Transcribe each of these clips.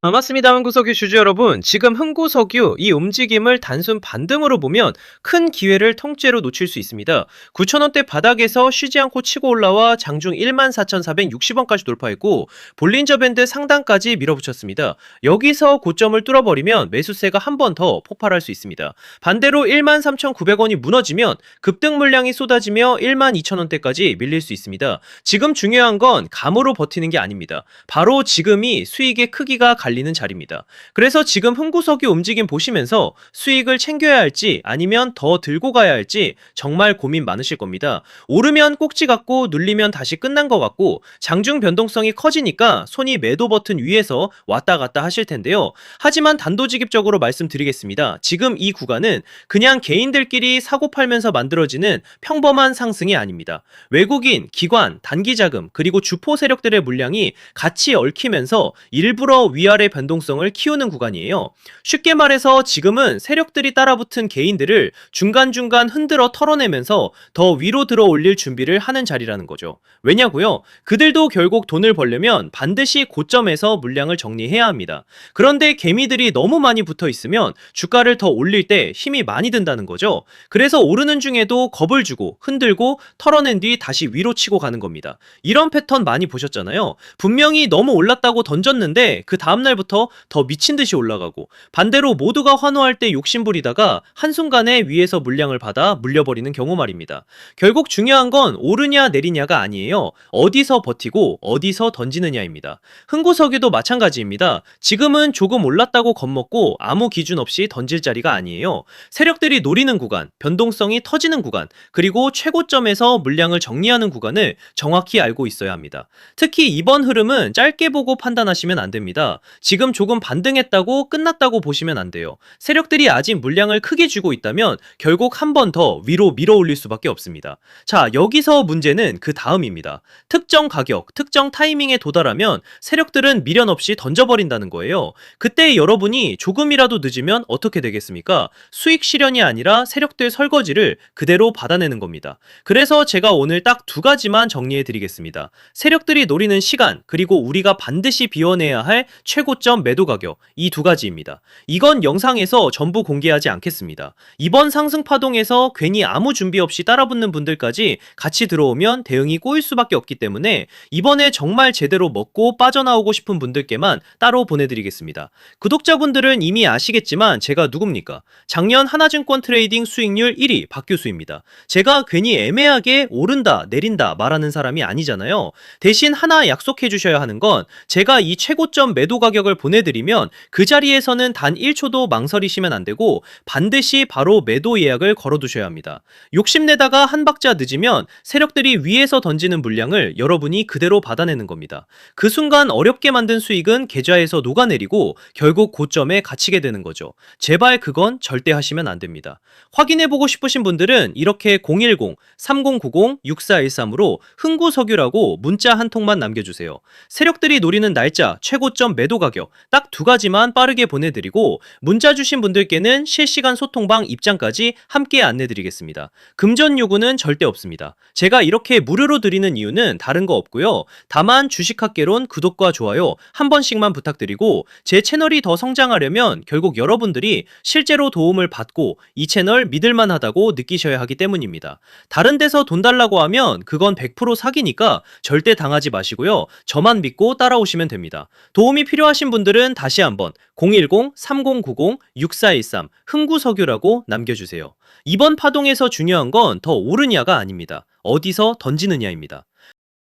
반갑습니다. 흥구석유 주주 여러분. 지금 흥구석유 이 움직임을 단순 반등으로 보면 큰 기회를 통째로 놓칠 수 있습니다. 9,000원대 바닥에서 쉬지 않고 치고 올라와 장중 14,460원까지 돌파했고 볼린저 밴드 상단까지 밀어붙였습니다. 여기서 고점을 뚫어버리면 매수세가 한 번 더 폭발할 수 있습니다. 반대로 13,900원이 무너지면 급등 물량이 쏟아지며 12,000원대까지 밀릴 수 있습니다. 지금 중요한 건 감으로 버티는 게 아닙니다. 바로 지금이 수익의 크기가 갈리는 자리입니다. 그래서 지금 흥구석유 움직임 보시면서 수익을 챙겨야 할지 아니면 더 들고 가야 할지 정말 고민 많으실 겁니다. 오르면 꼭지 같고 눌리면 다시 끝난 것 같고 장중 변동성이 커지니까 손이 매도 버튼 위에서 왔다 갔다 하실 텐데요. 하지만 단도직입적으로 말씀드리겠습니다. 지금 이 구간은 그냥 개인들끼리 사고 팔면서 만들어지는 평범한 상승이 아닙니다. 외국인, 기관, 단기자금 그리고 주포 세력들의 물량이 같이 얽히면서 일부러 위아래 변동성을 키우는 구간이에요. 쉽게 말해서 지금은 세력들이 따라붙은 개인들을 중간중간 흔들어 털어내면서 더 위로 들어 올릴 준비를 하는 자리라는 거죠. 왜냐고요? 그들도 결국 돈을 벌려면 반드시 고점에서 물량을 정리해야 합니다. 그런데 개미들이 너무 많이 붙어 있으면 주가를 더 올릴 때 힘이 많이 든다는 거죠. 그래서 오르는 중에도 겁을 주고 흔들고 털어낸 뒤 다시 위로 치고 가는 겁니다. 이런 패턴 많이 보셨잖아요. 분명히 너무 올랐다고 던졌는데 그 다음날부터 더 미친 듯이 올라가고 반대로 모두가 환호할 때 욕심부리다가 한순간에 위에서 물량을 받아 물려버리는 경우 말입니다. 결국 중요한 건 오르냐 내리냐가 아니에요. 어디서 버티고 어디서 던지느냐입니다. 흥구석유도 마찬가지입니다. 지금은 조금 올랐다고 겁먹고 아무 기준 없이 던질 자리가 아니에요. 세력들이 노리는 구간, 변동성이 터지는 구간, 그리고 최고점에서 물량을 정리하는 구간을 정확히 알고 있어야 합니다. 특히 이번 흐름은 짧게 보고 판단하시면 안 됩니다. 지금 조금 반등했다고 끝났다고 보시면 안 돼요. 세력들이 아직 물량을 크게 쥐고 있다면 결국 한 번 더 위로 밀어 올릴 수밖에 없습니다. 자, 여기서 문제는 그 다음입니다. 특정 가격, 특정 타이밍에 도달하면 세력들은 미련 없이 던져버린다는 거예요. 그때 여러분이 조금이라도 늦으면 어떻게 되겠습니까? 수익 실현이 아니라 세력들 설거지를 그대로 받아내는 겁니다. 그래서 제가 오늘 딱 두 가지만 정리해 드리겠습니다. 세력들이 노리는 시간, 그리고 우리가 반드시 비워내야 할 최고점 매도 가격, 이 두 가지입니다. 이건 영상에서 전부 공개하지 않겠습니다. 이번 상승 파동에서 괜히 아무 준비 없이 따라붙는 분들까지 같이 들어오면 대응이 꼬일 수밖에 없기 때문에 이번에 정말 제대로 먹고 빠져나오고 싶은 분들께만 따로 보내드리겠습니다. 구독자분들은 이미 아시겠지만 제가 누굽니까? 작년 하나증권 트레이딩 수익률 1위 박교수입니다. 제가 괜히 애매하게 오른다 내린다 말하는 사람이 아니잖아요. 대신 하나 약속해 주셔야 하는 건 제가 이 최고점 매도 가격을 보내드리면 그 자리에서는 단 1초도 망설이시면 안 되고 반드시 바로 매도 예약을 걸어두셔야 합니다. 욕심내다가 한 박자 늦으면 세력들이 위에서 던지는 물량을 여러분이 그대로 받아내는 겁니다. 그 순간 어렵게 만든 수익은 계좌에서 녹아내리고 결국 고점에 갇히게 되는 거죠. 제발 그건 절대 하시면 안 됩니다. 확인해보고 싶으신 분들은 이렇게 010-3090-6413으로 흥구석유라고 문자 한 통만 남겨주세요. 세력들이 노리는 날짜, 최고점 매도 가격 딱 두 가지만 빠르게 보내드리고 문자 주신 분들께는 실시간 소통방 입장까지 함께 안내드리겠습니다. 금전 요구는 절대 없습니다. 제가 이렇게 무료로 드리는 이유는 다른 거 없고요. 다만 주식학개론 구독과 좋아요 한 번씩만 부탁드리고 제 채널이 더 성장하려면 결국 여러분들이 실제로 도움을 받고 이 채널 믿을만하다고 느끼셔야 하기 때문입니다. 다른 데서 돈 달라고 하면 그건 100% 사기니까 절대 당하지 마시고요. 저만 믿고 따라오시면 됩니다. 도움이 필요하신 분들은 다시 한번 010-3090-6413 흥구석유라고 남겨주세요. 이번 파동에서 중요한 건 더 오르냐가 아닙니다. 어디서 던지느냐입니다.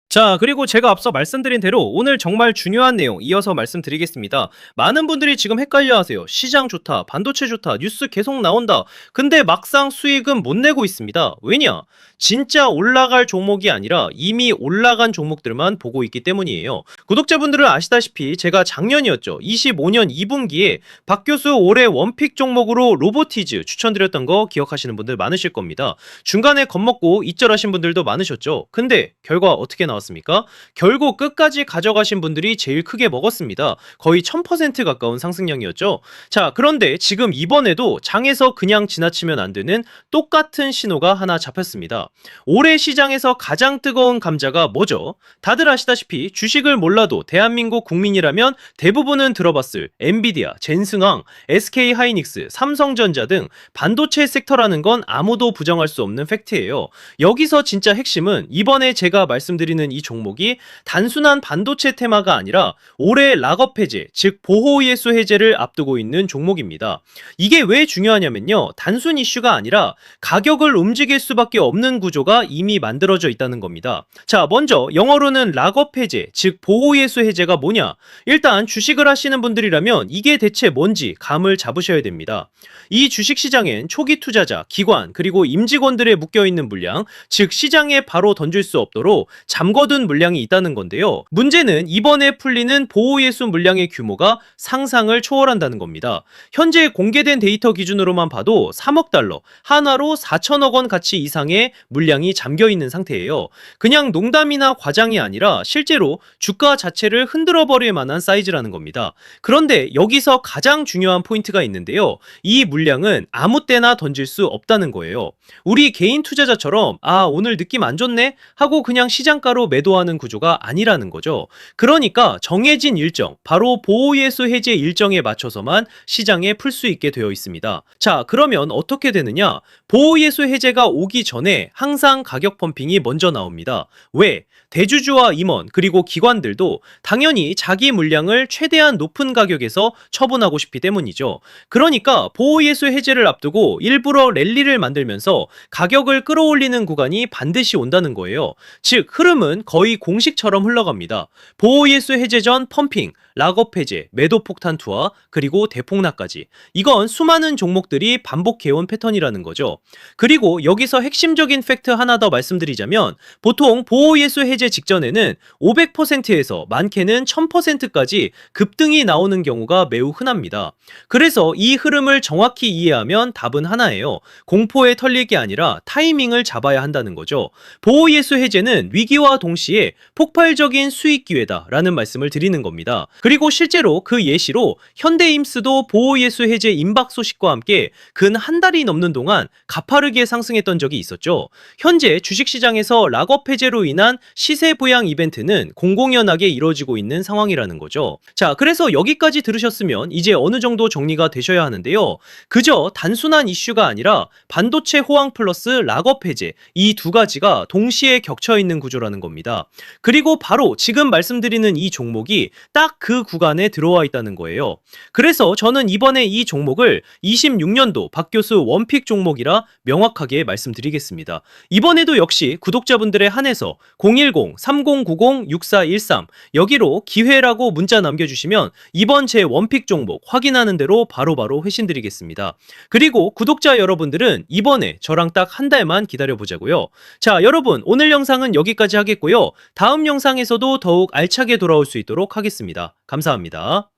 자, 그리고 제가 앞서 말씀드린 대로 오늘 정말 중요한 내용 이어서 말씀드리겠습니다. 많은 분들이 지금 헷갈려 하세요. 시장 좋다, 반도체 좋다, 뉴스 계속 나온다. 근데 막상 수익은 못 내고 있습니다. 왜냐? 진짜 올라갈 종목이 아니라 이미 올라간 종목들만 보고 있기 때문이에요. 구독자분들은 아시다시피 제가 작년이었죠. 25년 2분기에 박 교수 올해 원픽 종목으로 로보티즈 추천드렸던 거 기억하시는 분들 많으실 겁니다. 중간에 겁먹고 이절하신 분들도 많으셨죠. 근데 결과 어떻게 나왔습니까? 나왔습니까? 결국 끝까지 가져가신 분들이 제일 크게 먹었습니다. 거의 1000% 가까운 상승량이었죠. 자, 그런데 지금 이번에도 장에서 그냥 지나치면 안 되는 똑같은 신호가 하나 잡혔습니다. 올해 시장에서 가장 뜨거운 감자가 뭐죠? 다들 아시다시피 주식을 몰라도 대한민국 국민이라면 대부분은 들어봤을 엔비디아, 젠승왕, SK하이닉스, 삼성전자 등 반도체 섹터라는 건 아무도 부정할 수 없는 팩트예요. 여기서 진짜 핵심은 이번에 제가 말씀드리는 이 종목이 단순한 반도체 테마가 아니라 올해 락업 해제, 즉 보호예수 해제를 앞두고 있는 종목입니다. 이게 왜 중요하냐면요. 단순 이슈가 아니라 가격을 움직일 수밖에 없는 구조가 이미 만들어져 있다는 겁니다. 자, 먼저 영어로는 락업 해제, 즉 보호예수 해제가 뭐냐? 일단 주식을 하시는 분들이라면 이게 대체 뭔지 감을 잡으셔야 됩니다. 이 주식시장엔 초기 투자자, 기관, 그리고 임직원들의 묶여있는 물량, 즉 시장에 바로 던질 수 없도록 잠궈둔 물량이 있다는 건데요. 문제는 이번에 풀리는 보호예수 물량의 규모가 상상을 초월한다는 겁니다. 현재 공개된 데이터 기준으로만 봐도 3억 달러, 하나로 4천억 원 가치 이상의 물량이 잠겨있는 상태예요. 그냥 농담이나 과장이 아니라 실제로 주가 자체를 흔들어버릴 만한 사이즈라는 겁니다. 그런데 여기서 가장 중요한 포인트가 있는데요. 이 물량은 아무 때나 던질 수 없다는 거예요. 우리 개인 투자자처럼 오늘 느낌 안 좋네 하고 그냥 시장가로 매도하는 구조가 아니라는 거죠. 그러니까 정해진 일정, 바로 보호예수 해제 일정에 맞춰서만 시장에 풀 수 있게 되어 있습니다. 자, 그러면 어떻게 되느냐? 보호예수 해제가 오기 전에 항상 가격 펌핑이 먼저 나옵니다. 왜? 대주주와 임원 그리고 기관들도 당연히 자기 물량을 최대한 높은 가격에서 처분하고 싶기 때문이죠. 그러니까 보호예수 해제를 앞두고 일부러 랠리를 만들면서 가격을 끌어올리는 구간이 반드시 온다는 거예요. 즉 흐름은 거의 공식처럼 흘러갑니다. 보호예수 해제 전 펌핑, 락업 해제, 매도 폭탄 투하, 그리고 대폭락까지. 이건 수많은 종목들이 반복해온 패턴이라는 거죠. 그리고 여기서 핵심적인 팩트 하나 더 말씀드리자면 보통 보호예수 해제 직전에는 500%에서 많게는 1000%까지 급등이 나오는 경우가 매우 흔합니다. 그래서 이 흐름을 정확히 이해하면 답은 하나예요. 공포에 털릴 게 아니라 타이밍을 잡아야 한다는 거죠. 보호예수 해제는 위기와 동시에 폭발적인 수익 기회다라는 말씀을 드리는 겁니다. 그리고 실제로 그 예시로 현대임스도 보호예수 해제 임박 소식과 함께 근 한 달이 넘는 동안 가파르게 상승했던 적이 있었죠. 현재 주식시장에서 락업 해제로 인한 시세 부양 이벤트는 공공연하게 이루어지고 있는 상황이라는 거죠. 자, 그래서 여기까지 들으셨으면 이제 어느 정도 정리가 되셔야 하는데요. 그저 단순한 이슈가 아니라 반도체 호황 플러스 락업 해제, 이 두 가지가 동시에 겹쳐 있는 구조라는 겁니다. 그리고 바로 지금 말씀드리는 이 종목이 딱 그 구간에 들어와 있다는 거예요. 그래서 저는 이번에 이 종목을 26년도 박교수 원픽 종목이라 명확하게 말씀드리겠습니다. 이번에도 역시 구독자분들의 한해서 010-3090-6413 여기로 기회라고 문자 남겨주시면 이번 제 원픽 종목 확인하는 대로 바로바로 회신드리겠습니다. 그리고 구독자 여러분들은 이번에 저랑 딱 한 달만 기다려보자고요. 자, 여러분 오늘 영상은 여기까지 하겠고요. 다음 영상에서도 더욱 알차게 돌아올 수 있도록 하겠습니다. 감사합니다.